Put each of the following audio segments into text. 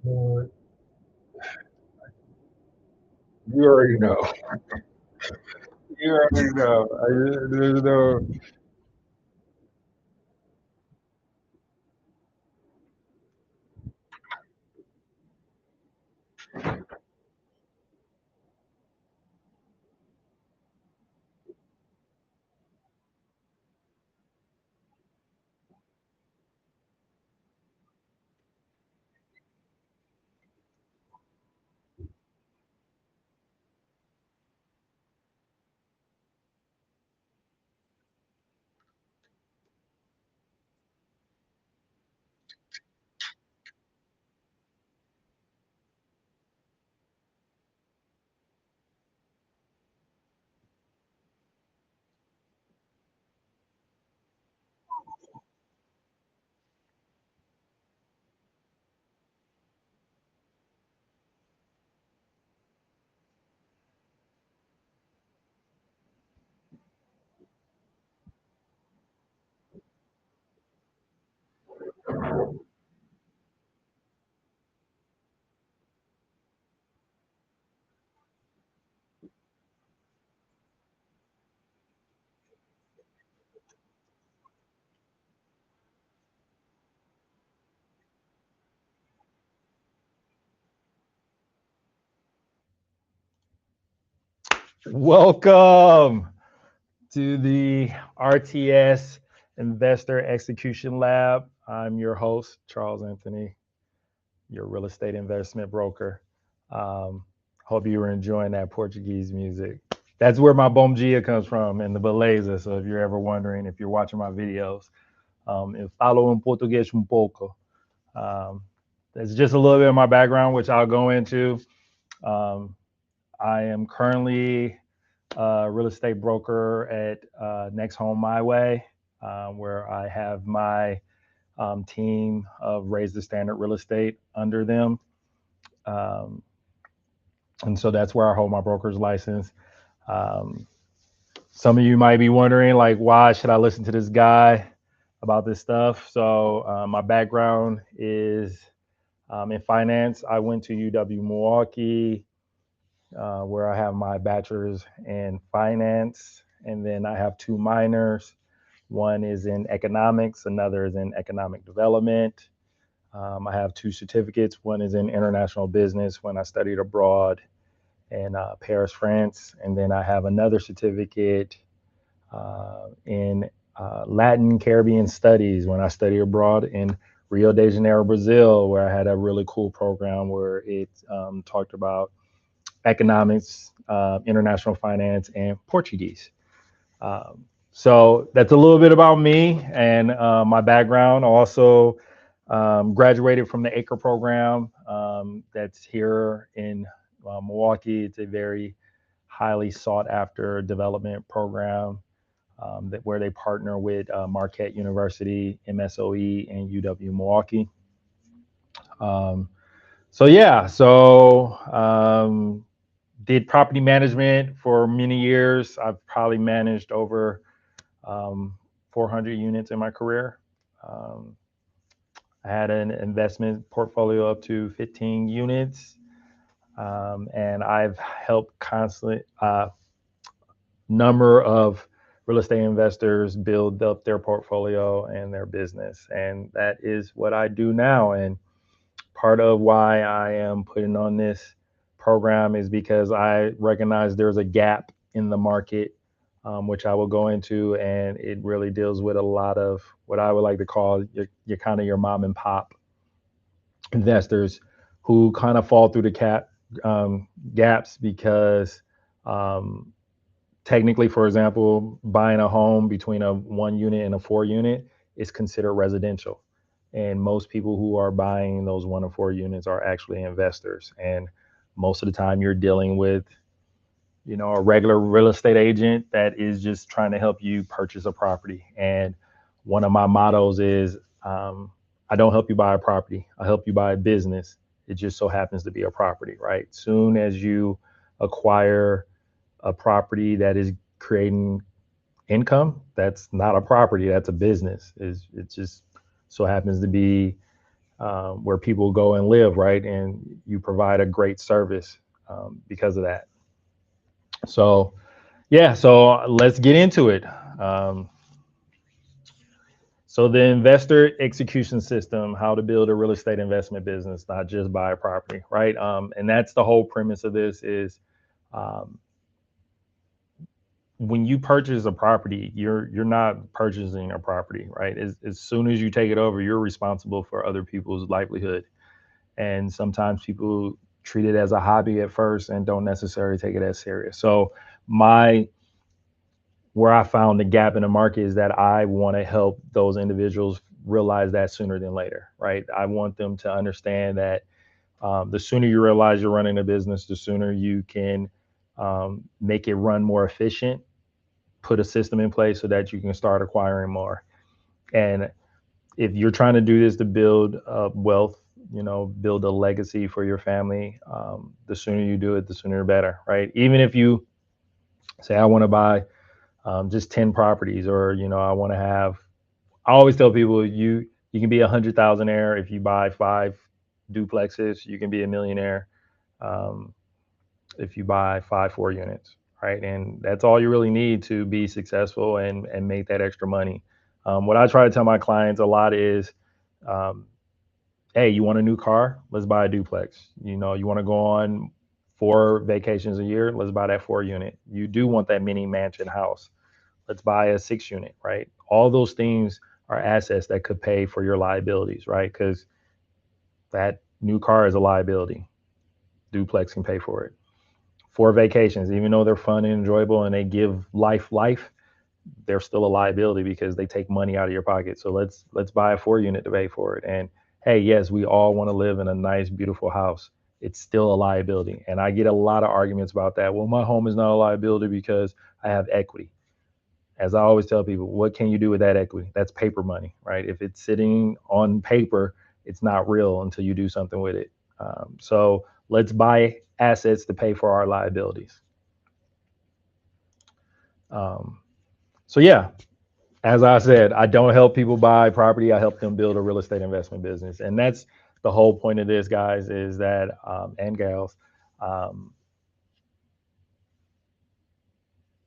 Well, you already know. You already know. There's no. Welcome to the RTS Investor Execution Lab. I'm your host, Charles Anthony, your real estate investment broker. Hope you were enjoying that Portuguese music. That's where my bom dia comes from and the beleza. So if you're ever wondering, if you're watching my videos, eu falo um português um pouco. That's just a little bit of my background, which I'll go into. Um, I am currently a real estate broker at Next Home My Way, where I have my team of Raise the Standard Real Estate under them. Um, and so that's where I hold my broker's license. Um, some of you might be wondering, like, why should I listen to this guy about this stuff? So my background is in finance. I went to UW Milwaukee, where I have my bachelor's in finance, and then I have two minors. One is in economics, another is in economic development. I have two certificates. One is in international business when I studied abroad in Paris, France. And then I have another certificate in Latin Caribbean studies when I studied abroad in Rio de Janeiro, Brazil, where I had a really cool program where it talked about economics, international finance, and Portuguese. So that's a little bit about me and my background. Also graduated from the ACRE program that's here in Milwaukee. It's a very highly sought after development program where they partner with Marquette University, MSOE, and UW Milwaukee. Um, so did property management for many years. I've probably managed over 400 units in my career. Um, I had an investment portfolio up to 15 units, and I've helped constantly number of real estate investors build up their portfolio and their business, and that is what I do now. And part of why I am putting on this program is because I recognize there's a gap in the market, which I will go into, and it really deals with a lot of what I would like to call your kind of your mom and pop investors who kind of fall through the gaps because um, technically, for example, buying a home between a 1 unit and a 4 unit is considered residential. And most people who are buying those 1 or 4 units are actually investors. And most of the time, you're dealing with, a regular real estate agent that is just trying to help you purchase a property. And one of my mottos is, I don't help you buy a property, I help you buy a business. It just so happens to be a property, right? Soon as you acquire a property that is creating income, that's not a property, that's a business. It just so happens to be where people go and live, right? And you provide a great service because of that. So, yeah, so let's get into it. Um, so, the investor execution system, how to build a real estate investment business, not just buy a property, right? And that's the whole premise of this is um, when you purchase a property, you're not purchasing a property, right? As soon as you take it over, you're responsible for other people's livelihood. And sometimes people treat it as a hobby at first and don't necessarily take it as serious. So my where I found the gap in the market is that I want to help those individuals realize that sooner than later, right? I want them to understand that the sooner you realize you're running a business, the sooner you can make it run more efficient, put a system in place so that you can start acquiring more. And if you're trying to do this to build wealth, build a legacy for your family, the sooner you do it, the sooner the better, right? Even if you say, I want to buy just 10 properties, or, I want to have, I always tell people you can be 100,000aire if you buy 5 duplexes. You can be a millionaire um, if you buy 5 4 units, right? And that's all you really need to be successful and make that extra money. What I try to tell my clients a lot is, um, hey, you want a new car? Let's buy a duplex. You want to go on 4 vacations a year? Let's buy that 4 unit. You do want that mini mansion house? Let's buy a 6 unit, right? All those things are assets that could pay for your liabilities, right? Because that new car is a liability. Duplex can pay for it. 4 vacations, even though they're fun and enjoyable and they give life, they're still a liability because they take money out of your pocket. So let's buy a 4 unit to pay for it. And hey, yes, we all want to live in a nice, beautiful house. It's still a liability. And I get a lot of arguments about that. Well, my home is not a liability because I have equity. As I always tell people, what can you do with that equity? That's paper money, right? If it's sitting on paper, it's not real until you do something with it. So let's buy assets to pay for our liabilities. Um, so yeah, as I said, I don't help people buy property. I help them build a real estate investment business, and that's the whole point of this, guys. Is that and gals, um,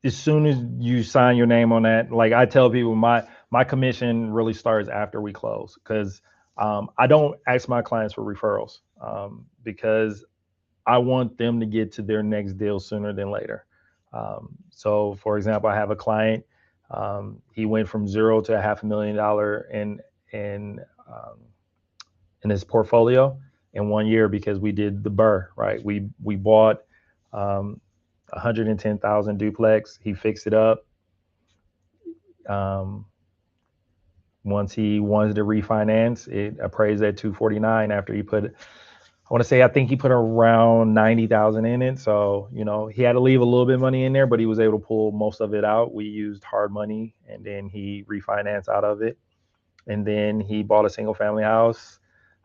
as soon as you sign your name on that, like I tell people, my commission really starts after we close because I don't ask my clients for referrals because I want them to get to their next deal sooner than later. So, for example, I have a client. He went from zero to $500,000 in um, in his portfolio in 1 year because we did the BRRRR, right? We bought 110,000 duplex. He fixed it up. Um, Once he wanted to refinance, it appraised at 249 after he put, I want to say, I think he put around 90,000 in it. So, he had to leave a little bit of money in there, but he was able to pull most of it out. We used hard money and then he refinanced out of it. And then he bought a single family house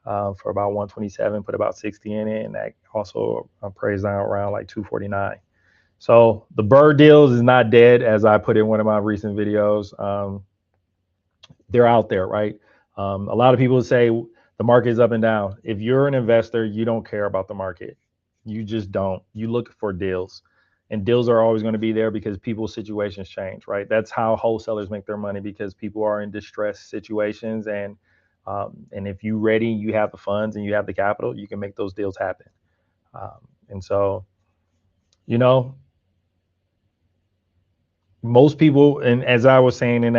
for about 127, put about 60 in it. And that also appraised out around like 249. So the BRRRR deals is not dead, as I put in one of my recent videos. They're out there, right? A lot of people say The market is up and down. If you're an investor, you don't care about the market. You just don't. You look for deals. And deals are always going to be there because people's situations change, right? That's how wholesalers make their money, because people are in distressed situations. And if you ready, you have the funds and you have the capital, you can make those deals happen. And so, you know, most people, and as I was saying in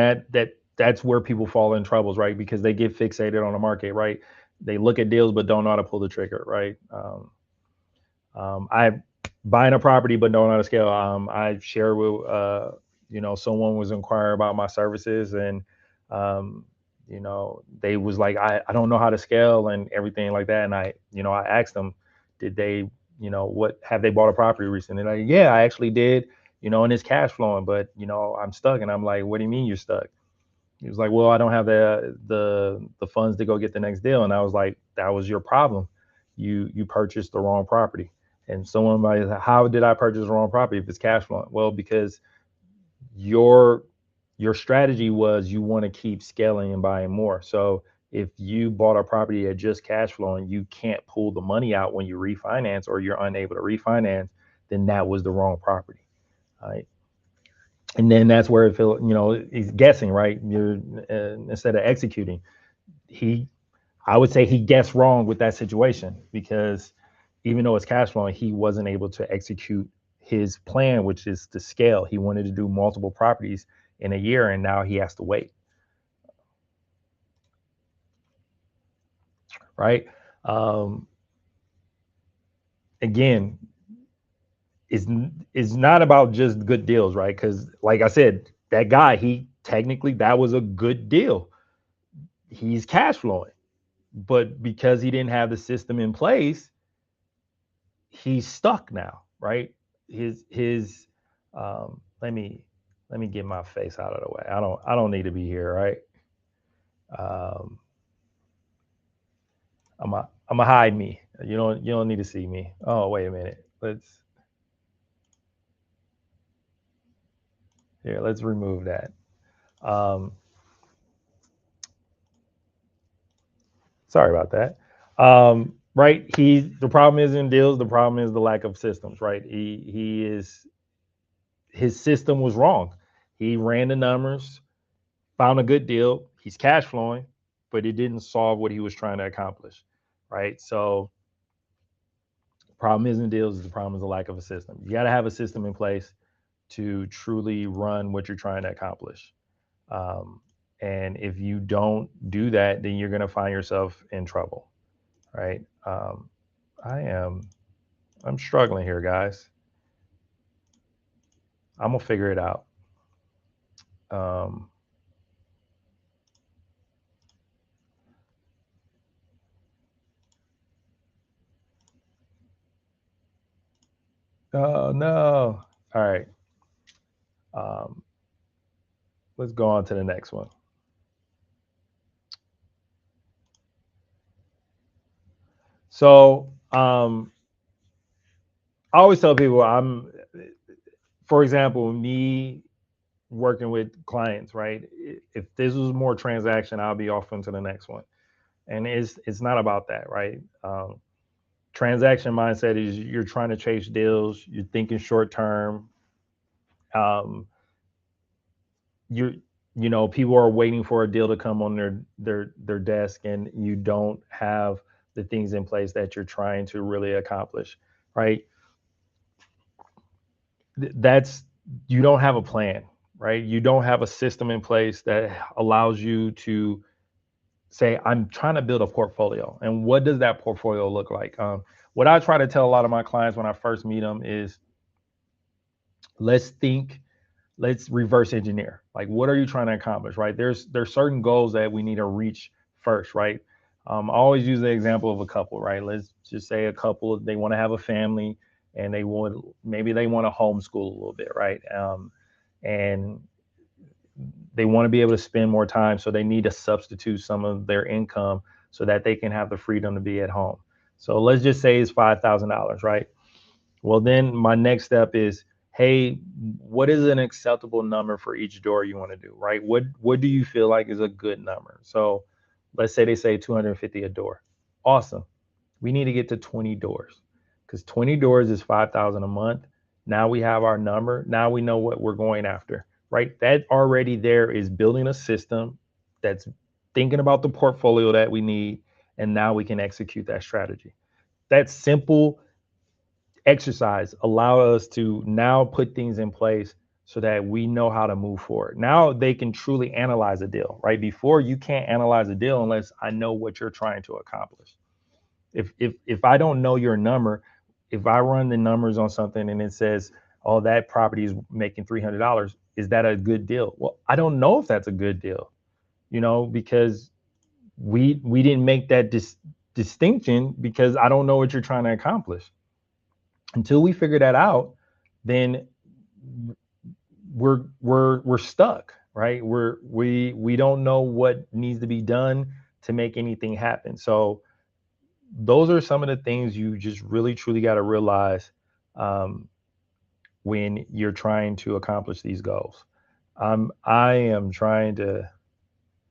that's where people fall in troubles, right? Because they get fixated on the market, right? They look at deals but don't know how to pull the trigger, right? I buying a property but don't know how to scale. I shared with someone was inquiring about my services, and they was like, I don't know how to scale and everything like that. And I asked them, did they, what have they bought a property recently? Like, yeah, I actually did, and it's cash flowing, but I'm stuck. And I'm like, what do you mean you're stuck? He was like, well, I don't have the funds to go get the next deal. And I was like, that was your problem. You purchased the wrong property. And someone might say, how did I purchase the wrong property if it's cash flowing? Well, because your strategy was you want to keep scaling and buying more. So if you bought a property at just cash flowing, you can't pull the money out when you refinance, or you're unable to refinance, then that was the wrong property. Right. And then that's where it feels, he's guessing, right? You're instead of executing. I would say he guessed wrong with that situation, because even though it's cash flowing, he wasn't able to execute his plan, which is to scale. He wanted to do multiple properties in a year, and now he has to wait. Right. Again, is not about just good deals, right? Because like I said, that guy, he technically, that was a good deal. He's cash flowing, but because he didn't have the system in place, he's stuck now, right? His let me get my face out of the way. I don't need to be here, right? Um, I'm a hide me. You don't need to see me. Oh, wait a minute. Let's remove that. Um, Sorry about that. Right. The problem isn't deals. The problem is the lack of systems, right? His system was wrong. He ran the numbers, found a good deal. He's cash flowing, but it didn't solve what he was trying to accomplish. Right. So the problem isn't deals. The problem is the lack of a system. You got to have a system in place to truly run what you're trying to accomplish. Um, and if you don't do that, then you're going to find yourself in trouble. Right. I'm struggling here, guys. I'm gonna figure it out. Um, oh no. All right. Um, let's go on to the next one. So I always tell people, for example, me working with clients, right? If this was more transaction, I'll be off into the next one. And it's not about that, right? Transaction mindset is you're trying to chase deals, you're thinking short term. Um, you're People are waiting for a deal to come on their desk, and you don't have the things in place that you're trying to really accomplish, right? That's You don't have a plan, right? You don't have a system in place that allows you to say, I'm trying to build a portfolio. And what does that portfolio look like? What I try to tell a lot of my clients when I first meet them is, let's think, let's reverse engineer. Like, what are you trying to accomplish, right? There's certain goals that we need to reach first, right? I always use the example of a couple, right? Let's just say a couple, they want to have a family, and maybe they want to homeschool a little bit, right? And they want to be able to spend more time, so they need to substitute some of their income so that they can have the freedom to be at home. So let's just say it's $5,000, right? Well, then my next step is, hey, what is an acceptable number for each door you want to do, right? What do you feel like is a good number? So Let's say they say 250 a door. Awesome. We need to get to 20 doors because 20 doors is 5,000 a month. Now we have our number. Now we know what we're going after, right? That already there is building a system that's thinking about the portfolio that we need. And now we can execute that strategy. That simple exercise allow us to now put things in place so that we know how to move forward. Now they can truly analyze a deal, right? Before, you can't analyze a deal unless I know what you're trying to accomplish. If I don't know your number, if I run the numbers on something and it says, oh, that property is making $300, is that a good deal? Well, I don't know if that's a good deal, because we didn't make that distinction because I don't know what you're trying to accomplish. Until we figure that out, then we're stuck, right? We don't know what needs to be done to make anything happen. So those are some of the things you just really truly got to realize when you're trying to accomplish these goals. I am trying to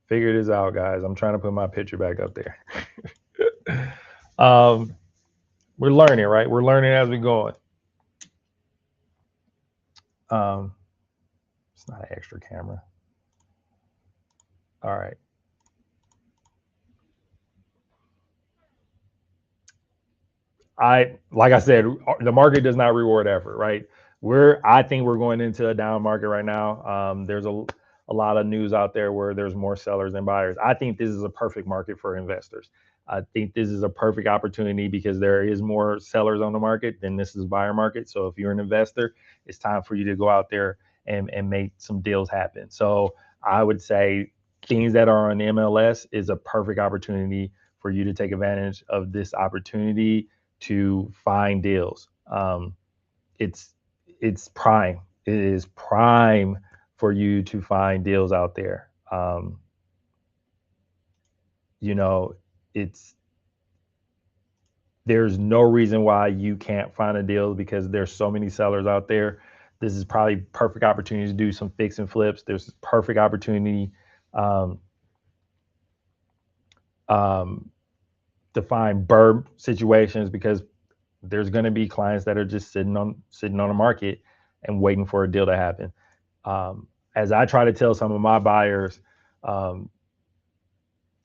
figure this out, guys. I'm trying to put my picture back up there. We're learning, right? We're learning as we go. It's not an extra camera. All right. Like I said, the market does not reward effort, right? I think we're going into a down market right now. There's a lot of news out there where there's more sellers than buyers. I think this is a perfect market for investors. I think this is a perfect opportunity because there is more sellers on the market than this is buyer market. So if you're an investor, it's time for you to go out there and make some deals happen. So I would say things that are on MLS is a perfect opportunity for you to take advantage of this opportunity to find deals. It's prime. It is prime for you to find deals out there. You know, it's there's no reason why you can't find a deal because there's so many sellers out there. This is probably perfect opportunity to do some fix and flips. There's perfect opportunity to find burb situations because there's going to be clients that are just sitting on the market and waiting for a deal to happen. As I try to tell some of my buyers,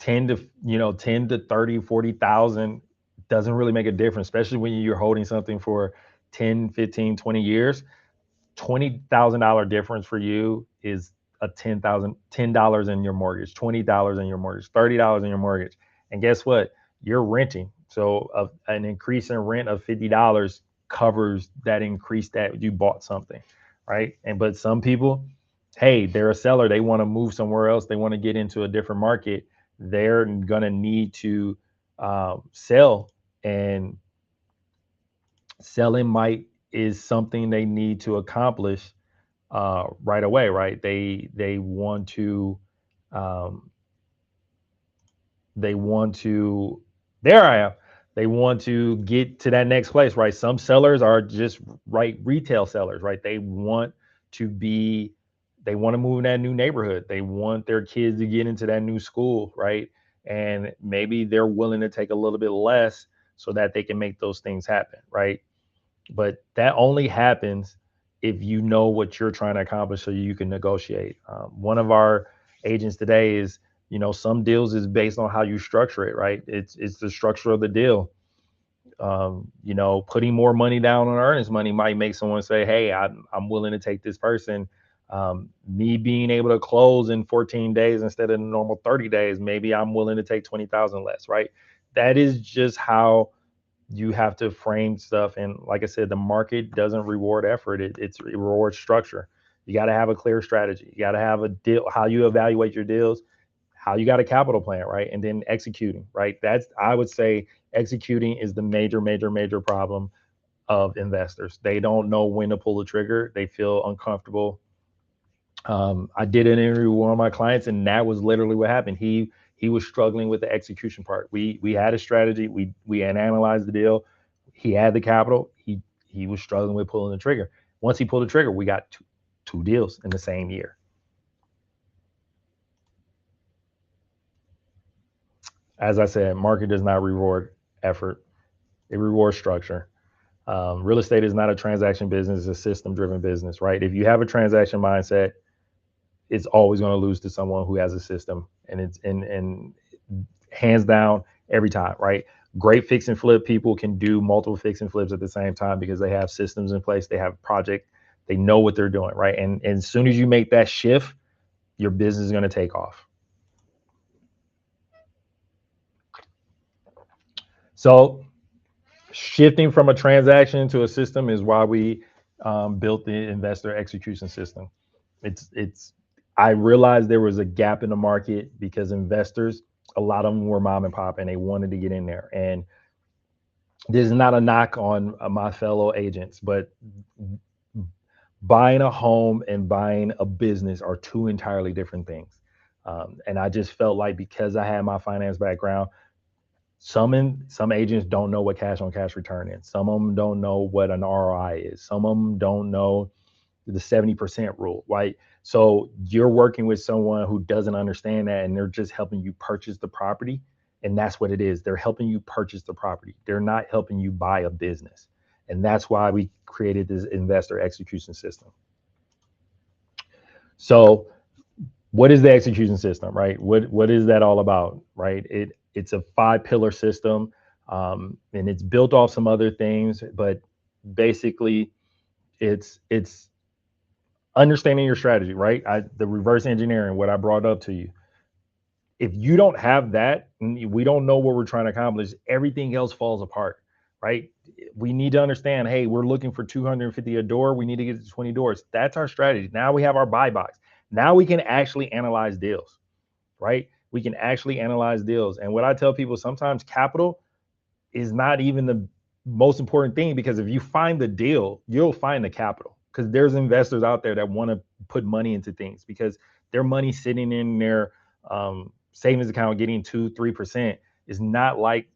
10 to 30, 40,000 doesn't really make a difference, especially when you're holding something for 10, 15, 20 years. $20,000 difference for you is a $10 in your mortgage, $20 in your mortgage, $30 in your mortgage. And guess what? You're renting. So an increase in rent of $50 covers that increase that you bought something, right? But some people, hey, they're a seller. They want to move somewhere else. They want to get into a different market. They're gonna need to sell, and selling is something they need to accomplish right away, right? They want to um, they want to there I am. They want to get to that next place, right? Some sellers are just retail sellers, right? They want to move in that new neighborhood. They want their kids to get into that new school, right? And maybe they're willing to take a little bit less so that they can make those things happen, right? But that only happens if you know what you're trying to accomplish so you can negotiate. One of our agents today is, some deals is based on how you structure it, right? It's the structure of the deal. Putting more money down on earnest money might make someone say, hey, I'm willing to take this person. Me being able to close in 14 days instead of the normal 30 days, maybe I'm willing to take 20,000 less, right? That is just how you have to frame stuff. And like I said, the market doesn't reward effort. It rewards structure. You got to have a clear strategy. You got to have a deal, how you evaluate your deals, how you got a capital plan, right? And then executing, right? I would say executing is the major problem of investors. They don't know when to pull the trigger. They feel uncomfortable. I did an interview with one of my clients, and that was literally what happened. He was struggling with the execution part. We had a strategy. We had analyzed the deal. He had the capital. He was struggling with pulling the trigger. Once he pulled the trigger, we got two deals in the same year. As I said, market does not reward effort; it rewards structure. Real estate is not a transaction business; it's a system-driven business, right? If you have a transaction mindset, it's always going to lose to someone who has a system, and it's and hands down every time, right? Great fix and flip people can do multiple fix and flips at the same time because they have systems in place, they have project, they know what they're doing, right? And as soon as you make that shift, your business is going to take off. So shifting from a transaction to a system is why we built the investor execution system. It's I realized there was a gap in the market because investors, a lot of them were mom and pop and they wanted to get in there. And this is not a knock on my fellow agents, but buying a home and buying a business are two entirely different things. And I just felt like because I had my finance background, some agents don't know what cash on cash return is. Some of them don't know what an ROI is. Some of them don't know the 70% rule, right? So you're working with someone who doesn't understand that and they're just helping you purchase the property. And that's what it is. They're helping you purchase the property. They're not helping you buy a business. And that's why we created this investor execution system. So what is the execution system, right? What is that all about, right? It's a 5 pillar system, and it's built off some other things, but basically it's understanding your strategy, right? The reverse engineering, what I brought up to you. If you don't have that, and we don't know what we're trying to accomplish, everything else falls apart, right? We need to understand, hey, we're looking for 250 a door. We need to get to 20 doors. That's our strategy. Now we have our buy box. Now we can actually analyze deals, right? We can actually analyze deals. And what I tell people, sometimes capital is not even the most important thing, because if you find the deal, you'll find the capital, because there's investors out there that want to put money into things because their money sitting in their savings account getting 2-3% is not like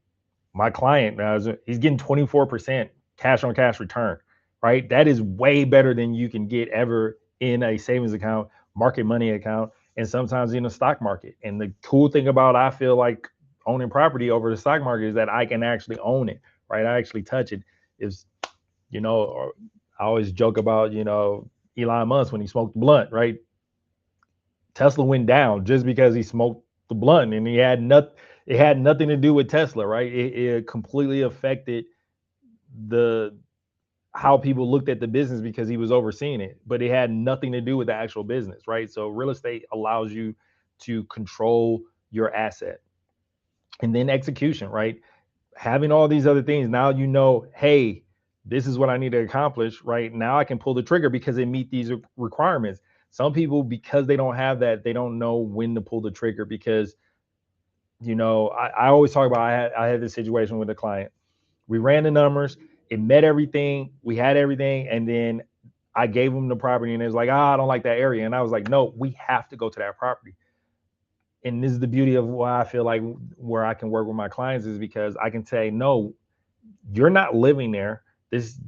my client. He's getting 24% cash on cash return, right? That is way better than you can get ever in a savings account, market money account, and sometimes in the stock market. And the cool thing about, I feel like, owning property over the stock market is that I can actually own it, right? I actually touch it. Is or I always joke about, Elon Musk when he smoked the blunt, right? Tesla went down just because he smoked the blunt, and he had nothing. It had nothing to do with Tesla, right? It completely affected the how people looked at the business because he was overseeing it, but it had nothing to do with the actual business, right? So real estate allows you to control your asset. And then execution, right? Having all these other things, now hey, this is what I need to accomplish, right? Now I can pull the trigger because it meet these requirements. Some people, because they don't have that, they don't know when to pull the trigger, because I always talk about, I had this situation with a client. We ran the numbers, it met everything, we had everything, and then I gave them the property, and it was like, I don't like that area. And I was like, no, we have to go to that property. And this is the beauty of why I feel like where I can work with my clients, is because I can say, no, you're not living there.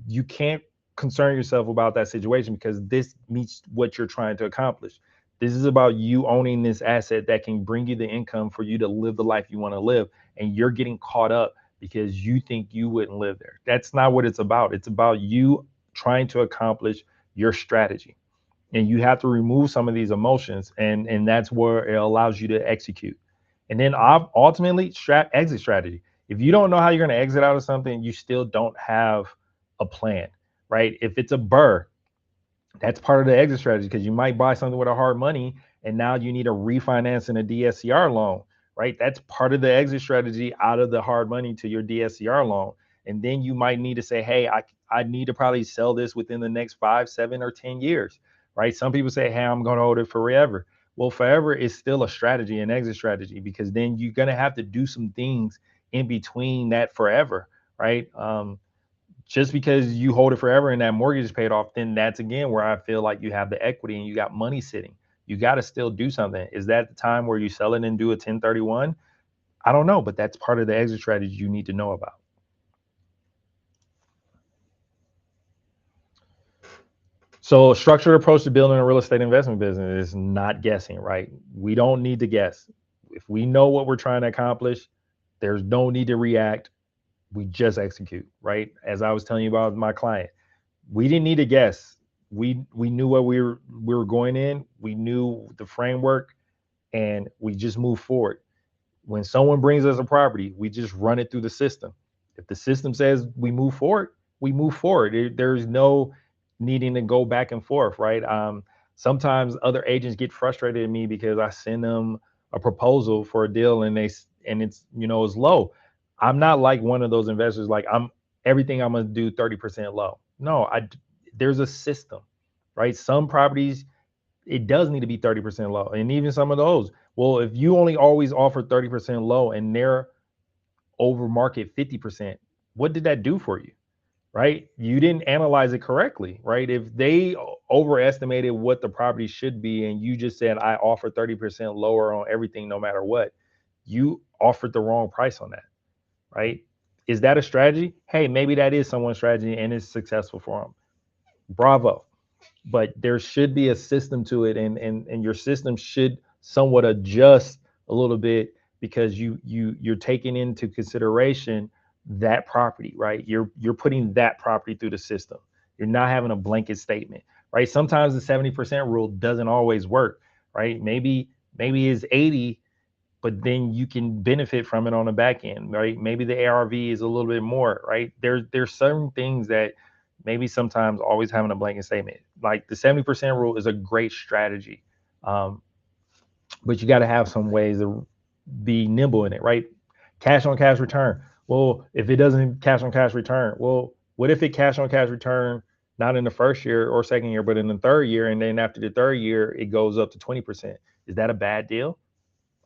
You can't concern yourself about that situation because this meets what you're trying to accomplish. This is about you owning this asset that can bring you the income for you to live the life you want to live. And you're getting caught up because you think you wouldn't live there. That's not what it's about. It's about you trying to accomplish your strategy. And you have to remove some of these emotions, and that's where it allows you to execute. And then ultimately, exit strategy. If you don't know how you're going to exit out of something, you still don't have a plan, right? If it's a BRRRR, that's part of the exit strategy, because you might buy something with a hard money and now you need a refinance in a DSCR loan, right? That's part of the exit strategy out of the hard money to your DSCR loan. And then you might need to say, hey, I need to probably sell this within the next 5, 7, or 10 years, right? Some people say, hey, I'm going to hold it forever. Well, forever is still a strategy, an exit strategy, because then you're going to have to do some things in between that forever, right? Just because you hold it forever and that mortgage is paid off, then that's again where I feel like you have the equity and you got money sitting. You got to still do something. Is that the time where you sell it and do a 1031? I don't know, but that's part of the exit strategy you need to know about. So, a structured approach to building a real estate investment business is not guessing, right? We don't need to guess. If we know what we're trying to accomplish, There's no need to react. We just execute, right? As I was telling you about my client, we didn't need to guess. We knew what we were going in. We knew the framework, and we just moved forward. When someone brings us a property, we just run it through the system. If the system says we move forward, we move forward. There's no needing to go back and forth, right? Sometimes other agents get frustrated at me because I send them a proposal for a deal and it's it's low. I'm not like one of those investors like I'm gonna do 30% low. No, there's a system, right? Some properties it does need to be 30% low. And even some of those, well, if you only always offer 30% low and they're over market 50%, what did that do for you? Right? You didn't analyze it correctly, right? If they overestimated what the property should be and you just said, I offer 30% lower on everything, no matter what, you offered the wrong price on that, right? Is that a strategy? Hey, maybe that is someone's strategy and it's successful for them. Bravo. But there should be a system to it, and your system should somewhat adjust a little bit because you're taking into consideration that property, right? You're putting that property through the system. You're not having a blanket statement, right? Sometimes the 70% rule doesn't always work, right? Maybe it's 80, but then you can benefit from it on the back end, right? Maybe the ARV is a little bit more, right? There's certain things that maybe sometimes always having a blanket statement. Like the 70% rule is a great strategy, but you got to have some ways to be nimble in it, right? Cash on cash return. Well, if it doesn't cash on cash return, well, what if it cash on cash return not in the first year or second year, but in the third year, and then after the third year it goes up to 20%? Is that a bad deal?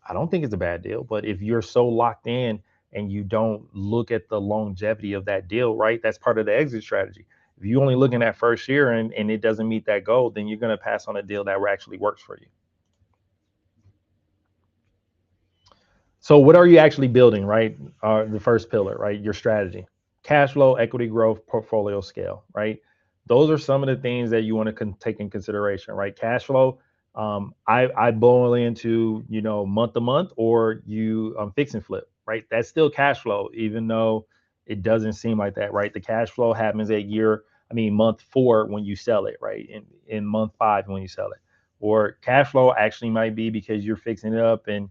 I don't think it's a bad deal, but if you're so locked in and you don't look at the longevity of that deal, right? That's part of the exit strategy. If you only looking at first year and it doesn't meet that goal, then you're going to pass on a deal that actually works for you. So what are you actually building, right? The first pillar, right? Your strategy, cash flow, equity growth, portfolio scale, right? Those are some of the things that you want to take in consideration, right? Cash flow, I boil into month to month, or you fix and flip, right? That's still cash flow, even though it doesn't seem like that, right? The cash flow happens at month 4 when you sell it, right? In month 5 when you sell it, or cash flow actually might be because you're fixing it up and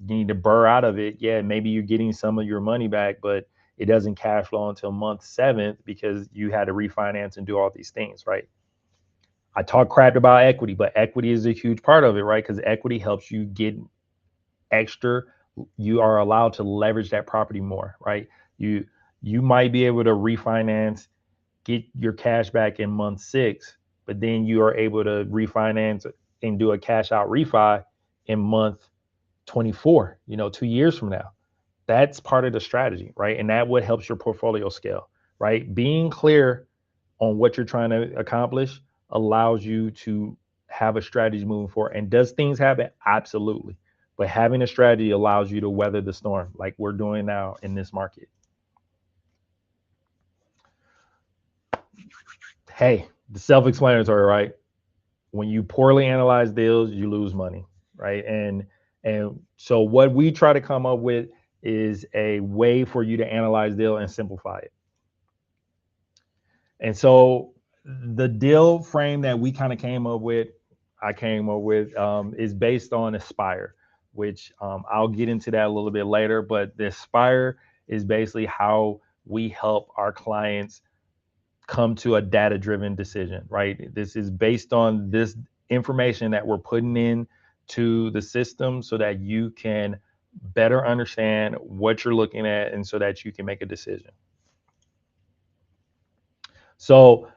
you need to burr out of it. Yeah, maybe you're getting some of your money back, but it doesn't cash flow until month 7 because you had to refinance and do all these things, right? I talk crap about equity, but equity is a huge part of it, right? Because equity helps you get extra. You are allowed to leverage that property more, right? You might be able to refinance, get your cash back in month 6, but then you are able to refinance and do a cash out refi in month 24, 2 years from now. That's part of the strategy, right? And that what helps your portfolio scale, right? Being clear on what you're trying to accomplish allows you to have a strategy moving forward. And does things happen? Absolutely. But having a strategy allows you to weather the storm like we're doing now in this market. Hey, the self-explanatory, right? When you poorly analyze deals, you lose money, right? And so what we try to come up with is a way for you to analyze deal and simplify it. And so the deal frame that we kind of I came up with, is based on Aspire, which I'll get into that a little bit later. But the Aspire is basically how we help our clients come to a data-driven decision, right? This is based on this information that we're putting in to the system so that you can better understand what you're looking at and so that you can make a decision. So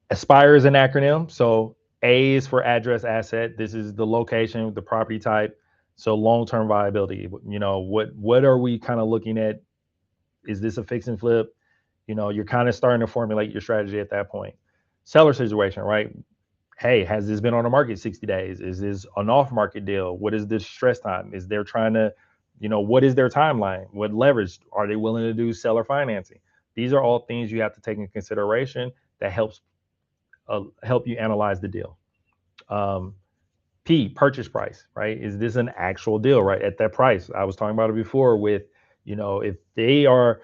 Aspire is an acronym. So A is for address asset. This is the location, the property type. So long-term viability. What are we kind of looking at? Is this a fix and flip? You're kind of starting to formulate your strategy at that point. Seller situation, right? Hey, has this been on the market 60 days? Is this an off-market deal? What is this stress time? Is they're trying to, what is their timeline? What leverage? Are they willing to do seller financing? These are all things you have to take in consideration that help you analyze the deal. P, purchase price, right? Is this an actual deal, right? At that price. I was talking about it before with If they are,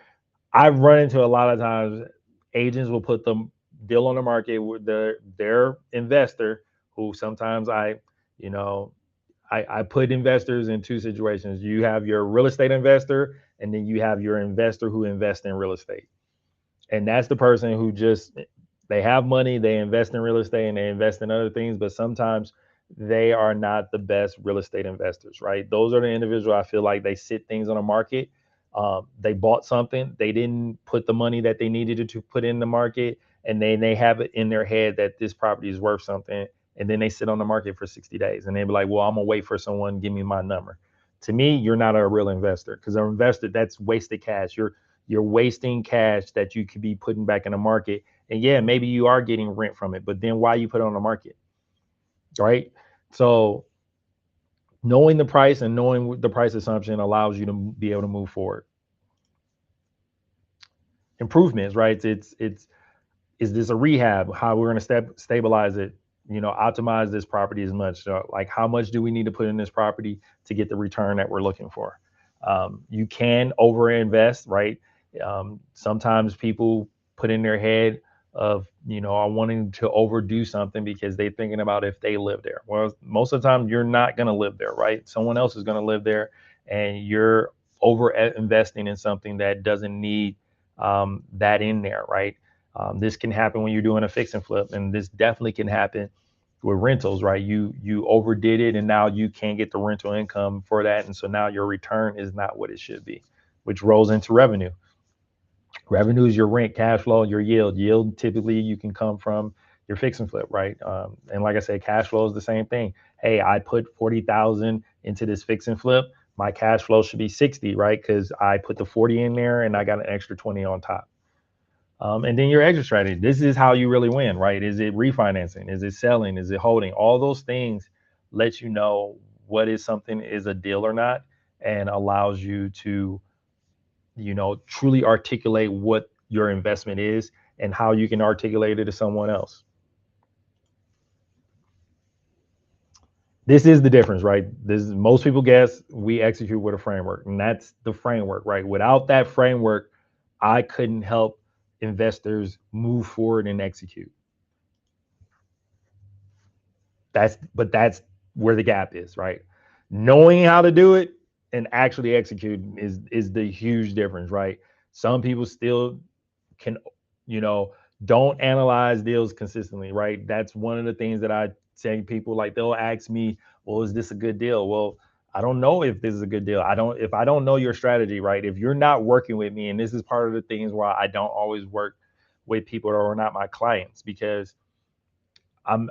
I've run into a lot of times agents will put the deal on the market with their investor, who sometimes you know, I put investors in two situations. You have your real estate investor, and then you have your investor who invests in real estate. And that's the person who just, they have money, they invest in real estate and they invest in other things, but sometimes they are not the best real estate investors, right? Those are the individuals I feel like they sit things on the market. They bought something, they didn't put the money that they needed to put in the market, and then they have it in their head that this property is worth something, and then they sit on the market for 60 days and they be like, well, I'm gonna wait for someone to give me my number. To me, you're not a real investor, because an investor, that's wasted cash. You're wasting cash that you could be putting back in the market. And yeah, maybe you are getting rent from it, but then why you put it on the market, right? So knowing the price and knowing the price assumption allows you to be able to move forward. Improvements, right? It's is this a rehab? How we're going to stabilize it? Optimize this property as much. So, like, how much do we need to put in this property to get the return that we're looking for? You can overinvest, right? Sometimes people put in their head of, I wanting to overdo something because they're thinking about if they live there. Well, most of the time you're not going to live there, right? Someone else is going to live there, and you're over investing in something that doesn't need that in there, right? This can happen when you're doing a fix and flip, and this definitely can happen with rentals, right? You overdid it, and now you can't get the rental income for that, and so now your return is not what it should be, which rolls into revenue. Revenue is your rent, cash flow, your yield. Yield typically you can come from your fix and flip, right? And like I said, cash flow is the same thing. Hey, I put 40,000 into this fix and flip. My cash flow should be 60, right? Because I put the 40 in there and I got an extra 20 on top. And then your exit strategy. This is how you really win, right? Is it refinancing? Is it selling? Is it holding? All those things let you know what is something is a deal or not, and allows you to, truly articulate what your investment is and how you can articulate it to someone else. This is the difference, right? This is, most people guess we execute with a framework, and that's the framework, right? Without that framework, I couldn't help investors move forward and execute. That's where the gap is, right? Knowing how to do it and actually executing is the huge difference, right? Some people still can, you know, don't analyze deals consistently, right? That's one of the things that I say to people, like, they'll ask me, well, is this a good deal? Well, I don't know if this is a good deal. If I don't know your strategy, right? If you're not working with me, and this is part of the things why I don't always work with people that are not my clients, because I'm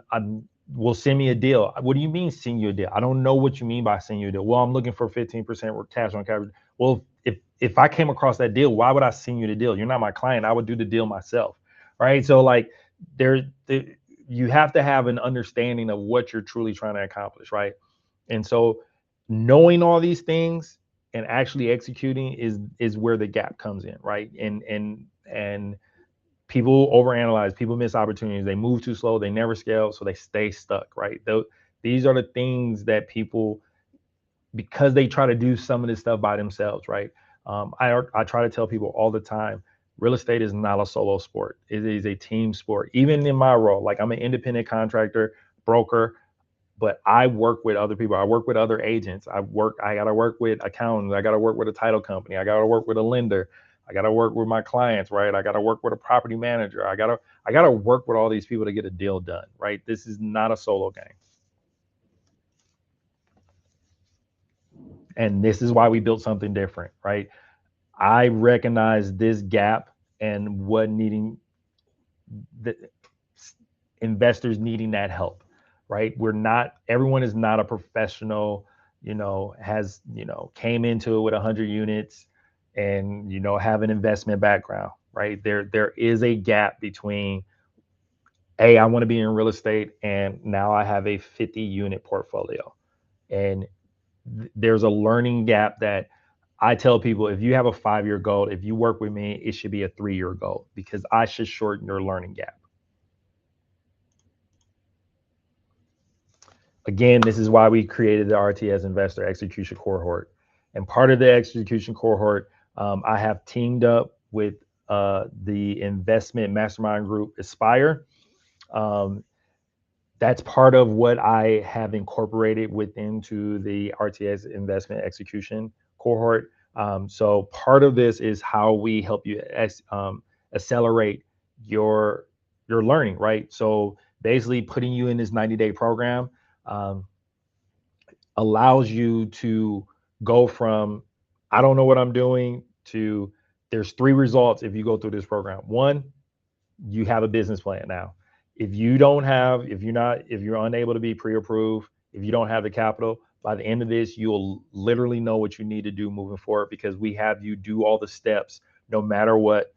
will send me a deal. What do you mean send you a deal? I don't know what you mean by send you a deal. Well, I'm looking for 15% cash on cash. Well, if I came across that deal, why would I send you the deal? You're not my client. I would do the deal myself, right? So like there you have to have an understanding of what you're truly trying to accomplish, right? And so knowing all these things and actually executing is where the gap comes in, right? And people overanalyze, people miss opportunities, they move too slow, they never scale, so they stay stuck, right? These are the things that people, because they try to do some of this stuff by themselves, right? I try to tell people all the time, real estate is not a solo sport. It is a team sport. Even in my role, like, I'm an independent contractor, broker, but I work with other people. I work with other agents. I got to work with accountants. I got to work with a title company. I got to work with a lender. I got to work with my clients, right? I got to work with a property manager. I got to work with all these people to get a deal done, right? This is not a solo game. And this is why we built something different, right? I recognize this gap and what needing the investors needing that help, right? Everyone is not a professional, came into it with 100 units and, have an investment background, right? There is a gap between, hey, I want to be in real estate, and now I have a 50 unit portfolio. And there's a learning gap that I tell people, if you have a 5-year goal, if you work with me, it should be a 3-year goal, because I should shorten your learning gap. Again, this is why we created the RTS Investor Execution Cohort. And part of the execution cohort, I have teamed up with the investment mastermind group Aspire. Um, that's part of what I have incorporated within the RTS investment execution cohort. So part of this is how we help you accelerate your your learning, right? So basically, putting you in this 90-day program um, allows you to go from I don't know what I'm doing to there's three results if you go through this program. One, you have a business plan now. If you don't have, if you're unable to be pre-approved, if you don't have the capital, by the end of this, you'll literally know what you need to do moving forward because we have you do all the steps no matter what.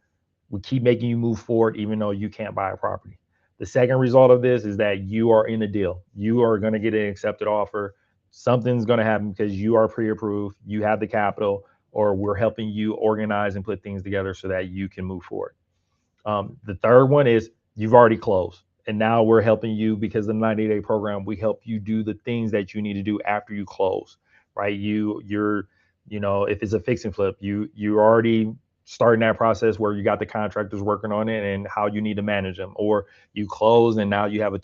We keep making you move forward even though you can't buy a property. The second result of this is that you are in a deal. You are going to get an accepted offer. Something's going to happen because you are pre-approved, you have the capital, or we're helping you organize and put things together so that you can move forward. The third one is you've already closed. And now we're helping you because the 90-day program, we help you do the things that you need to do after you close, right? If it's a fix and flip, you're already starting that process where you got the contractors working on it and how you need to manage them, or you close and now you have a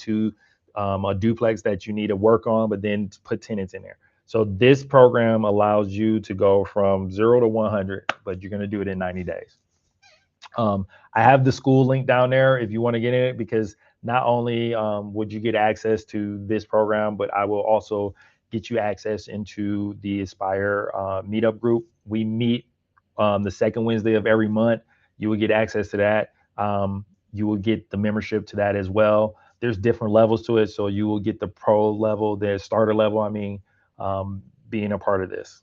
duplex that you need to work on, but then put tenants in there. So this program allows you to go from 0 to 100, but you're going to do it in 90 days. I have the school link down there if you want to get in it because not only would you get access to this program, but I will also get you access into the Aspire meetup group. We meet the second Wednesday of every month. You will get access to that. You will get the membership to that as well. There's different levels to it, so you will get the pro level, the starter level. I mean, being a part of this.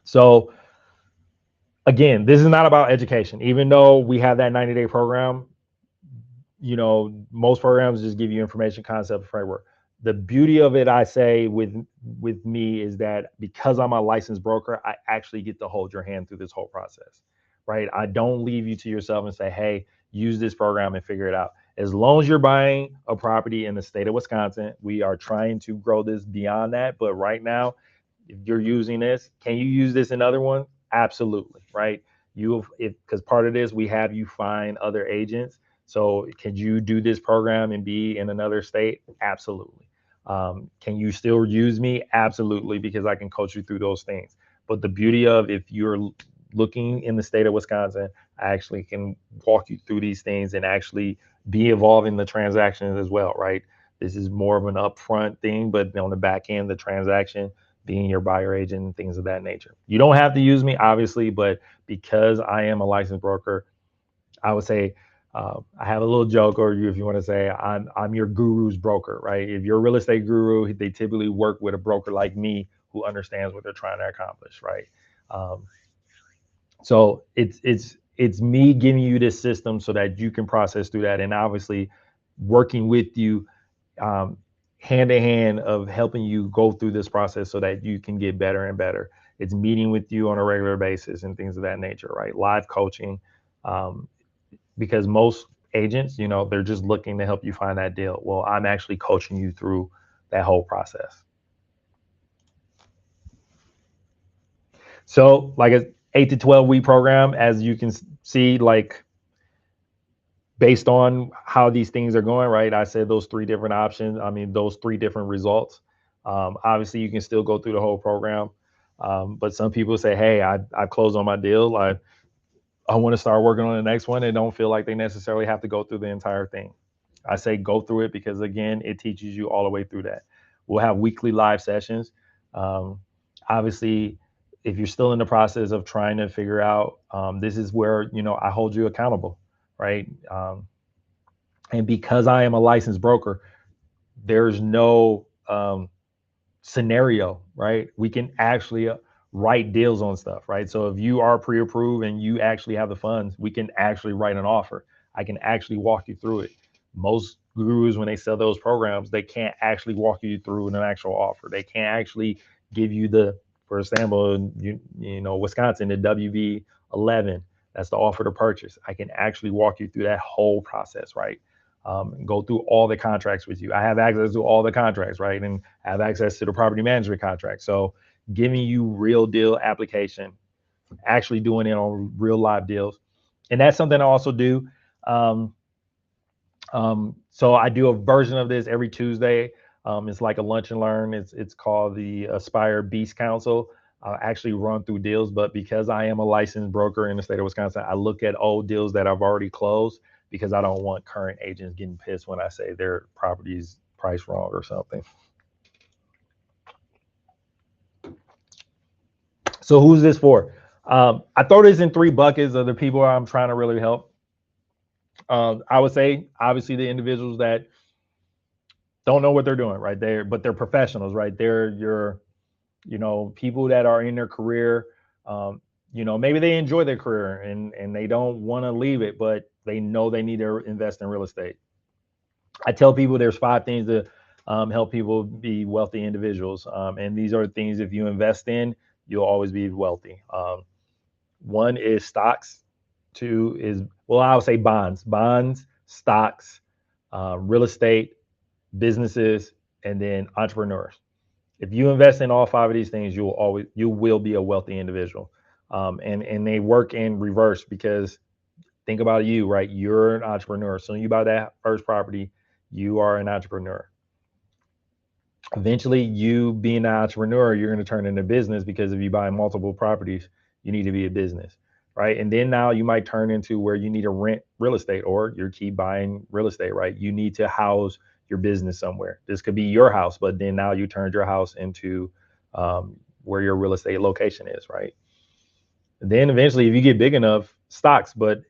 So again, this is not about education. Even though we have that 90-day program, most programs just give you information, concept, framework. The beauty of it, I say, with me is that because I'm a licensed broker, I actually get to hold your hand through this whole process, right? I don't leave you to yourself and say, hey, use this program and figure it out. As long as you're buying a property in the state of Wisconsin, we are trying to grow this beyond that. But right now, if you're using this, can you use this in other ones? Absolutely, right? Because part of this, we have you find other agents. So can you do this program and be in another state? Absolutely. Can you still use me? Absolutely, because I can coach you through those things. But the beauty of if you're looking in the state of Wisconsin, I actually can walk you through these things and actually be involved in the transactions as well, right? This is more of an upfront thing, but on the back end, the transaction being your buyer agent and things of that nature. You don't have to use me, obviously, but because I am a licensed broker, I would say I have a little joke, or if you want to say, I'm your guru's broker, right? If you're a real estate guru, they typically work with a broker like me who understands what they're trying to accomplish, right? Um, so it's me giving you this system so that you can process through that, and obviously working with you um, hand in hand of helping you go through this process so that you can get better and better. It's meeting with you on a regular basis and things of that nature, right? Live coaching, um, because most agents, they're just looking to help you find that deal. Well, I'm actually coaching you through that whole process. So, like a 8 to 12 week program, as you can see, like based on how these things are going, right? I said those three different options. I mean, those three different results. Obviously, you can still go through the whole program, but some people say, "Hey, I closed on my deal. I want to start working on the next one." They don't feel like they necessarily have to go through the entire thing. I say go through it because again, it teaches you all the way through that. We'll have weekly live sessions. Um, Obviously, if you're still in the process of trying to figure out, this is where I hold you accountable, right? And because I am a licensed broker, there's no scenario, right? We can actually write deals on stuff, right? So if you are pre-approved and you actually have the funds, we can actually write an offer. I can actually walk you through it. Most gurus, when they sell those programs, they can't actually walk you through an actual offer. They can't actually give you for example, Wisconsin, the WV 11. That's the offer to purchase. I can actually walk you through that whole process, right? Go through all the contracts with you. I have access to all the contracts, right? And have access to the property management contract. So giving you real deal application, actually doing it on real live deals. And that's something I also do. Um, so I do a version of this every Tuesday. It's like a lunch and learn. It's called the Aspire Beast Council. I actually run through deals, but because I am a licensed broker in the state of Wisconsin, I look at old deals that I've already closed because I don't want current agents getting pissed when I say their property's priced wrong or something. So who's this for? I throw this in three buckets of the people I'm trying to really help. I would say obviously the individuals that don't know what they're doing, right? But they're professionals, right? They're your, people that are in their career. Maybe they enjoy their career and they don't want to leave it, but they know they need to invest in real estate. I tell people there's 5 things to help people be wealthy individuals, and these are things if you invest in, you'll always be wealthy. One is stocks. Two is, well, I would say bonds, stocks, real estate, businesses, and then entrepreneurs. If you invest in all 5 of these things, you will be a wealthy individual. And they work in reverse because think about you, right? You're an entrepreneur. So you buy that first property, you are an entrepreneur. Eventually, you being an entrepreneur, you're going to turn into business because if you buy multiple properties, you need to be a business, right? And then now you might turn into where you need to rent real estate or you keep buying real estate, right? You need to house your business somewhere. This could be your house, but then now you turned your house into where your real estate location is, right? And then eventually, if you get big enough, stocks. But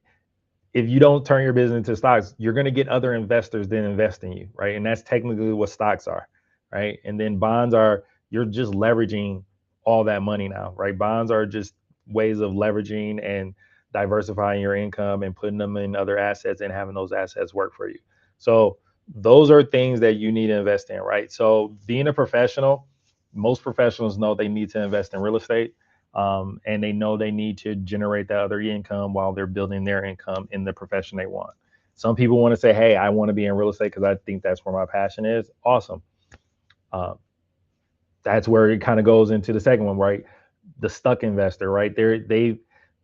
if you don't turn your business into stocks, you're going to get other investors that invest in you, right? And that's technically what stocks are, right? And then bonds are, you're just leveraging all that money now, right? Bonds are just ways of leveraging and diversifying your income and putting them in other assets and having those assets work for you. So those are things that you need to invest in, right? So being a professional, most professionals know they need to invest in real estate, and they know they need to generate that other income while they're building their income in the profession they want. Some people want to say, hey, I want to be in real estate because I think that's where my passion is. Awesome. Um, that's where it kind of goes into the second one, right? The stuck investor, right? They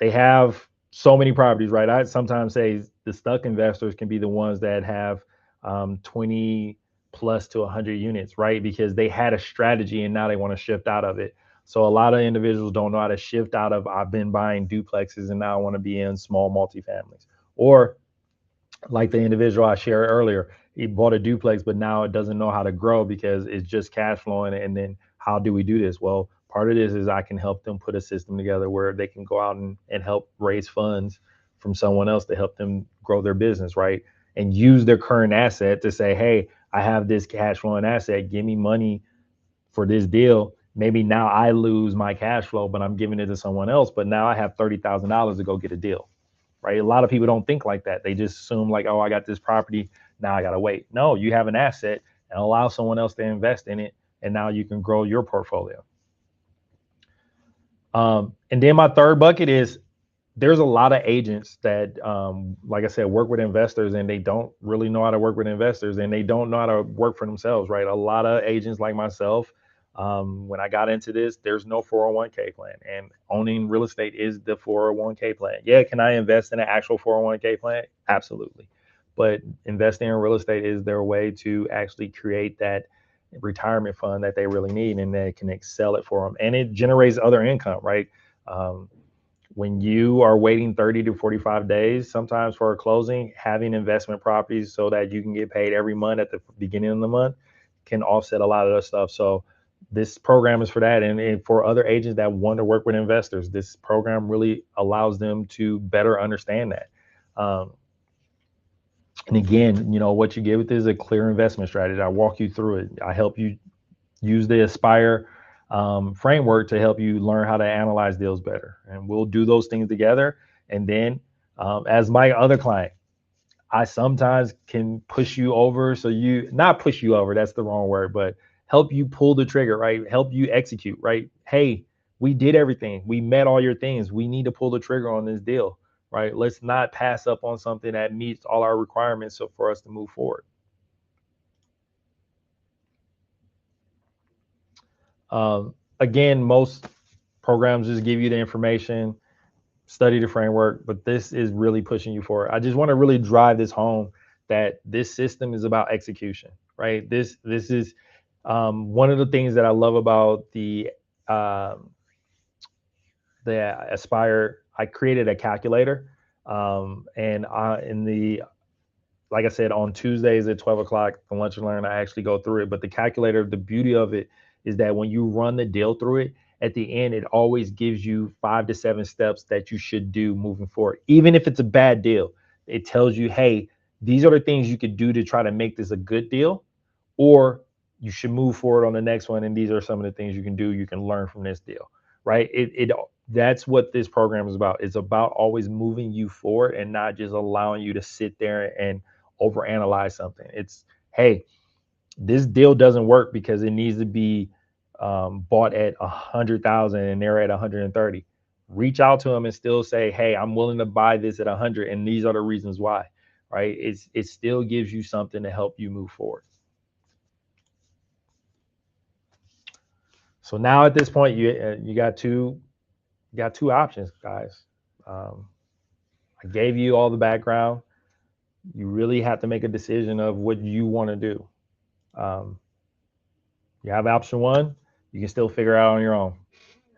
have so many properties, right? I sometimes say the stuck investors can be the ones that have 20 plus to 100 units, right? Because they had a strategy and now they want to shift out of it. So a lot of individuals don't know how to shift out of I've been buying duplexes and now I want to be in small multifamilies. Or like the individual I shared earlier, he bought a duplex, but now it doesn't know how to grow because it's just cash flowing. And then how do we do this? Well, part of this is I can help them put a system together where they can go out and help raise funds from someone else to help them grow their business, right? And use their current asset to say, hey, I have this cash flowing asset, give me money for this deal. Maybe now I lose my cash flow, but I'm giving it to someone else. But now I have $30,000 to go get a deal, right? A lot of people don't think like that. They just assume like, oh, I got this property, now I gotta wait. No, you have an asset and allow someone else to invest in it, and now you can grow your portfolio. And then my third bucket is there's a lot of agents that, like I said, work with investors and they don't really know how to work with investors and they don't know how to work for themselves, right? A lot of agents like myself, when I got into this, there's no 401k plan, and owning real estate is the 401k plan. Yeah, can I invest in an actual 401k plan? Absolutely. But investing in real estate is their way to actually create that retirement fund that they really need and they can excel it for them. And it generates other income, right? Um, when you are waiting 30 to 45 days sometimes for a closing, having investment properties so that you can get paid every month at the beginning of the month can offset a lot of that stuff. So this program is for that. And for other agents that want to work with investors, this program really allows them to better understand that. And again, what you get with this is a clear investment strategy. I walk you through it. I help you use the Aspire framework to help you learn how to analyze deals better. And we'll do those things together. And then, as my other client, I sometimes can push you over. So you not push you over, that's the wrong word, but help you pull the trigger, right? Help you execute, right? Hey, we did everything. We met all your things. We need to pull the trigger on this deal, right? Let's not pass up on something that meets all our requirements so for us to move forward. again, most programs just give you the information, study the framework, but this is really pushing you forward. I just want to really drive this home that this system is about execution, right? This is one of the things that I love about um, the Aspire. I created a calculator, and in the like I said, on Tuesdays at 12 o'clock, the lunch and learn, I actually go through it. But the calculator, the beauty of it is that when you run the deal through it, at the end, it always gives you 5 to 7 steps that you should do moving forward. Even if it's a bad deal, it tells you, hey, these are the things you could do to try to make this a good deal, or you should move forward on the next one. And these are some of the things you can do. You can learn from this deal, right? That's what this program is about. It's about always moving you forward and not just allowing you to sit there and overanalyze something. It's, hey, this deal doesn't work because it needs to be bought at 100,000 and they're at 130. Reach out to them and still say, hey, I'm willing to buy this at 100, and these are the reasons why. Right? It still gives you something to help you move forward. So now at this point, you got two options, guys. I gave you all the background. You really have to make a decision of what you want to do. Um, you have option one. You can still figure out on your own.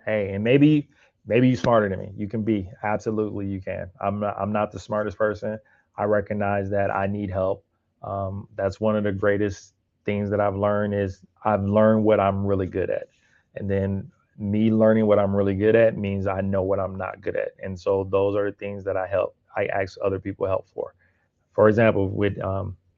Hey, and maybe you're smarter than me. You can be, absolutely you can. I'm not the smartest person. I recognize that I need help. That's one of the greatest things that I've learned is I've learned what I'm really good at, and then me learning what I'm really good at means I know what I'm not good at, and so those are the things that I ask other people help for. For example, with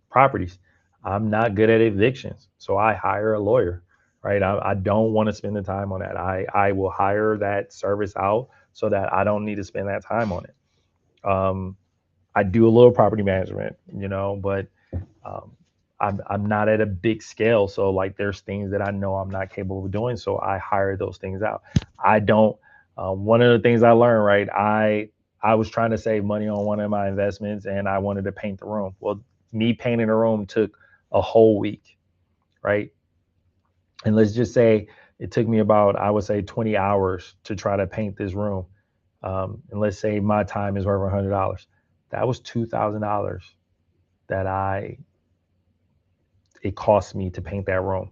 properties, I'm not good at evictions, so I hire a lawyer. Right? I don't want to spend the time on that. I will hire that service out so that I don't need to spend that time on it. I do a little property management, but um, I'm not at a big scale. So like there's things that I know I'm not capable of doing. So I hire those things out. I don't. One of the things I learned, right? I was trying to save money on one of my investments, and I wanted to paint the room. Well, me painting the room took a whole week, right? And let's just say it took me about, I would say, 20 hours to try to paint this room. And let's say my time is worth $100. That was $2,000 that it cost me to paint that room.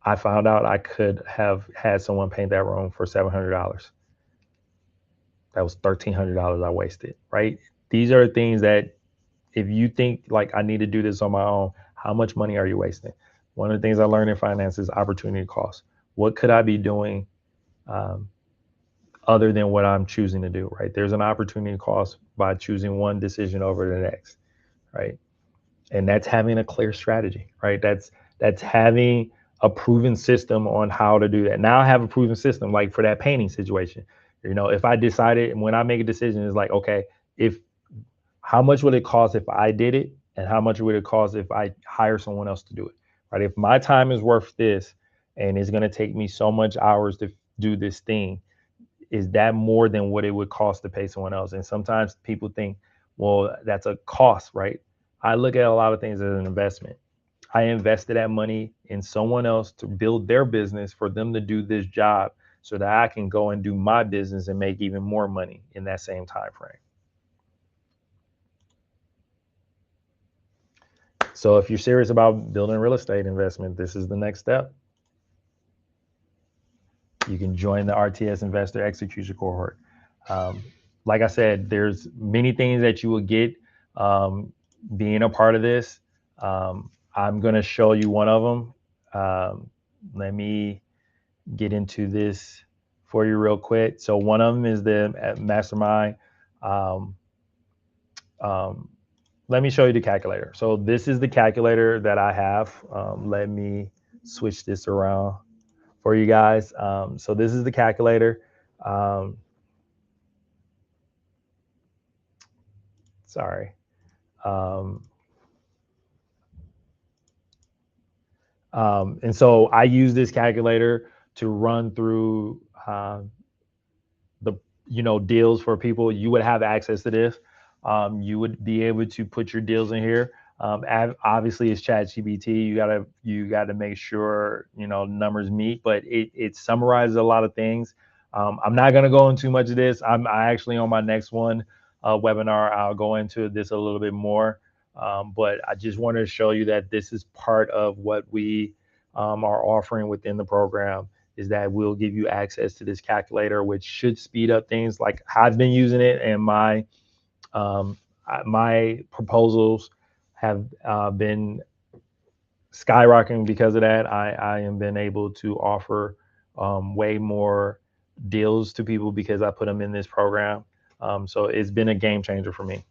I found out I could have had someone paint that room for $700. That was $1,300 I wasted, right? These are things that if you think like I need to do this on my own, how much money are you wasting? One of the things I learned in finance is opportunity cost. What could I be doing um, other than what I'm choosing to do, right? There's an opportunity cost by choosing one decision over the next, right? And that's having a clear strategy, right? That's having a proven system on how to do that. Now I have a proven system, like for that painting situation. If I decided, when I make a decision, it's like, okay, if how much would it cost if I did it, and how much would it cost if I hire someone else to do it, right? If my time is worth this, and it's going to take me so much hours to do this thing, is that more than what it would cost to pay someone else? And sometimes people think, well, that's a cost, right? I look at a lot of things as an investment. I invested that money in someone else to build their business for them to do this job so that I can go and do my business and make even more money in that same time frame. So if you're serious about building a real estate investment, this is the next step. You can join the RTS Investor Execution Cohort. Um, like I said, there's many things that you will get being a part of this. I'm going to show you one of them. Let me get into this for you real quick. So one of them is the mastermind. Um, um, Let me show you the calculator. So this is the calculator that I have. Let me switch this around for you guys. So this is the calculator. Sorry. Um, and so I use this calculator to run through the deals for people. You would have access to this. You would be able to put your deals in here. Obviously, it's ChatGPT. You gotta make sure numbers meet, but it summarizes a lot of things. I'm not gonna go into too much of this. I actually on my next one webinar, I'll go into this a little bit more. But I just wanted to show you that this is part of what we are offering within the program, is that we'll give you access to this calculator, which should speed up things. Like I've been using it, and my proposals have been skyrocketing because of that. I am been able to offer way more deals to people because I put them in this program. So it's been a game changer for me.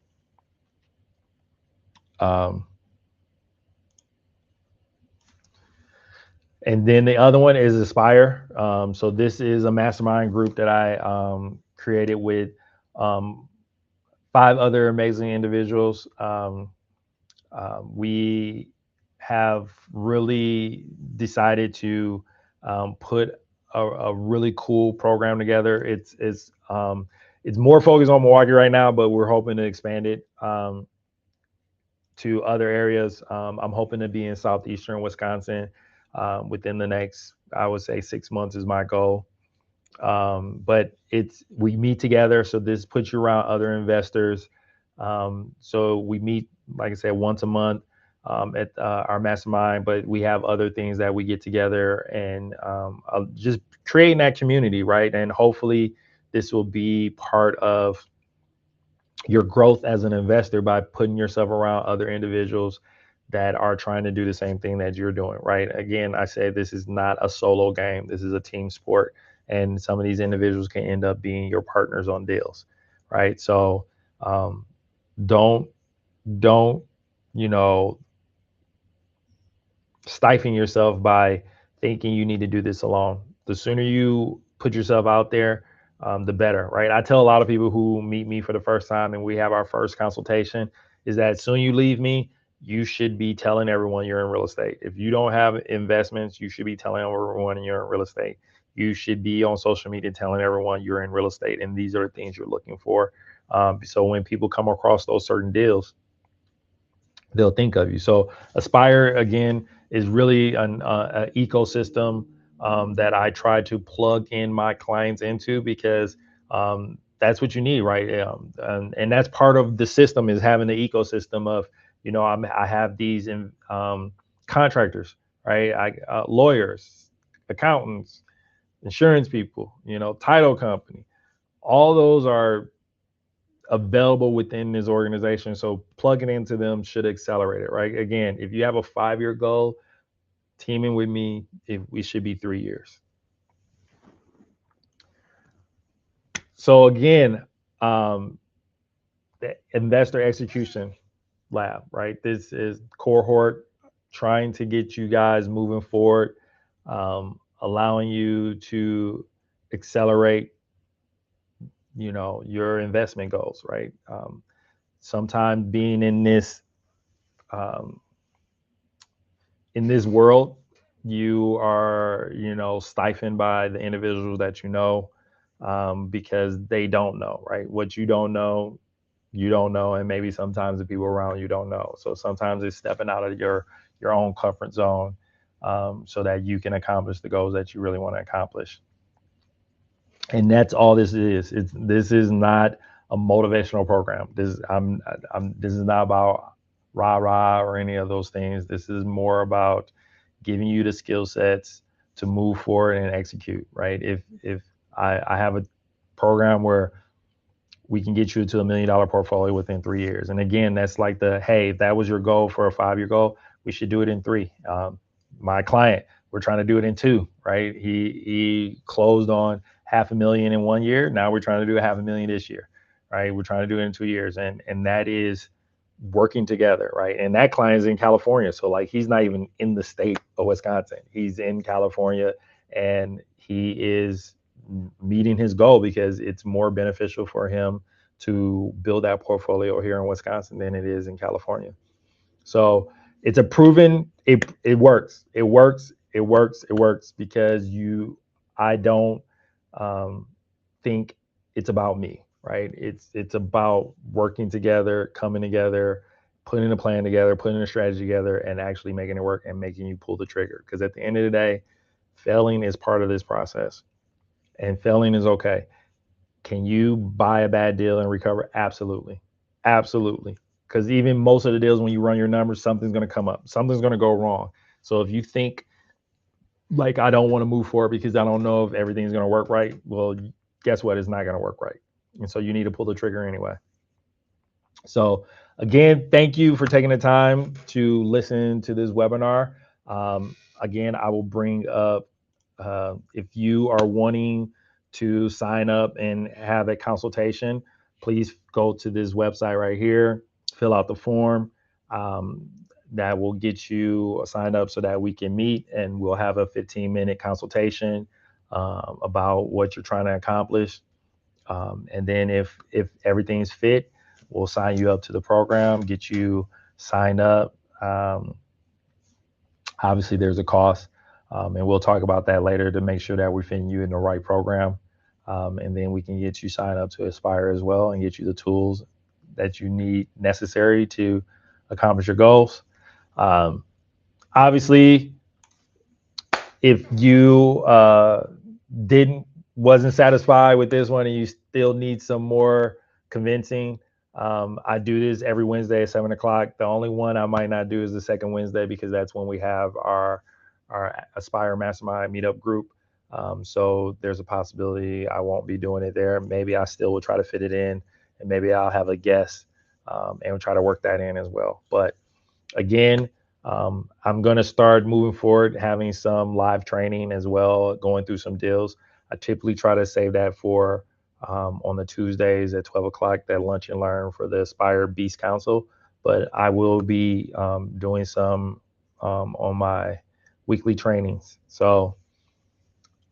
And then the other one is Aspire. So this is a mastermind group that I created with um, 5 other amazing individuals. We have really decided to put a really cool program together. It's more focused on Milwaukee right now, but we're hoping to expand it to other areas. I'm hoping to be in southeastern Wisconsin within the next, I would say, 6 months is my goal. But we meet together, so this puts you around other investors. So we meet, like I said, once a month at our mastermind, but we have other things that we get together and just creating that community, right? And hopefully this will be part of your growth as an investor by putting yourself around other individuals that are trying to do the same thing that you're doing, right? Again, I say this is not a solo game. This is a team sport, and some of these individuals can end up being your partners on deals, right? So um, don't don't you know stifle yourself by thinking you need to do this alone. The sooner you put yourself out there, the better, right? I tell a lot of people who meet me for the first time and we have our first consultation is that soon you leave me, you should be telling everyone you're in real estate. If you don't have investments, you should be telling everyone you're in real estate. You should be on social media telling everyone you're in real estate and these are the things you're looking for. So when people come across those certain deals, they'll think of you. So Aspire again is really an ecosystem that I try to plug in my clients into because that's what you need, right? And that's part of the system is having the ecosystem of, I have these contractors, right? Lawyers, accountants, insurance people, title company. All those are available within this organization. So plugging into them should accelerate it, right? Again, if you have a 5-year goal, teaming with me, we should be 3 years. So again, the investor execution lab, right? This is cohort trying to get you guys moving forward, allowing you to accelerate, your investment goals, right? Sometimes being um, in this world, you are, stifled by the individuals that because they don't know, right? What you don't know, and maybe sometimes the people around you don't know. So sometimes it's stepping out of your own comfort zone so that you can accomplish the goals that you really want to accomplish. And that's all this is. This is not a motivational program. This is not about rah rah or any of those things. This is more about giving you the skill sets to move forward and execute. Right? If I have a program where we can get you to $1 million portfolio within 3 years, and again, that's like hey, if that was your goal for a 5-year goal, we should do it in 3. My client, we're trying to do it in 2. Right? He closed on $500,000 in 1 year. Now we're trying to do $500,000 this year, right? We're trying to do it in 2 years, and that is working together, right? And that client is in California, so like he's not even in the state of Wisconsin. He's in California, and he is meeting his goal because it's more beneficial for him to build that portfolio here in Wisconsin than it is in California. So it's a proven it works. It works. It works. It works because I don't think it's about me, right? It's about working together, coming together, putting a plan together, putting a strategy together, and actually making it work and making you pull the trigger. Because at the end of the day, failing is part of this process, and failing is okay. Can you buy a bad deal and recover? Absolutely. Absolutely. Because even most of the deals, when you run your numbers, something's going to come up, something's going to go wrong. So if you think, like, I don't want to move forward because I don't know if everything's going to work right, well, guess what? It's not going to work right. And so you need to pull the trigger anyway. So, again, thank you for taking the time to listen to this webinar. Again, I will bring up if you are wanting to sign up and have a consultation, please go to this website right here, fill out the form. That will get you signed up so that we can meet and we'll have a 15-minute consultation about what you're trying to accomplish. And then if everything's fit, we'll sign you up to the program, get you signed up. Obviously, there's a cost, and we'll talk about that later to make sure that we're fitting you in the right program. And then we can get you signed up to Aspire as well and get you the tools that you need necessary to accomplish your goals. Obviously, if you wasn't satisfied with this one and you still need some more convincing, I do this every Wednesday at 7 o'clock. The only one I might not do is the second Wednesday because that's when we have our Aspire Mastermind meetup group. So there's a possibility I won't be doing it there. Maybe I still will try to fit it in, and maybe I'll have a guest and we'll try to work that in as well. But again, I'm going to start moving forward, having some live training as well, going through some deals. I typically try to save that for on the Tuesdays at 12 o'clock, that lunch and learn for the Aspire Beast Council. But I will be doing some on my weekly trainings. So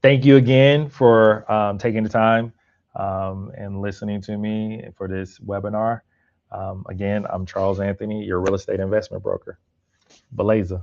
thank you again for taking the time and listening to me for this webinar. Again, I'm Charles Anthony, your real estate investment broker. Beleza.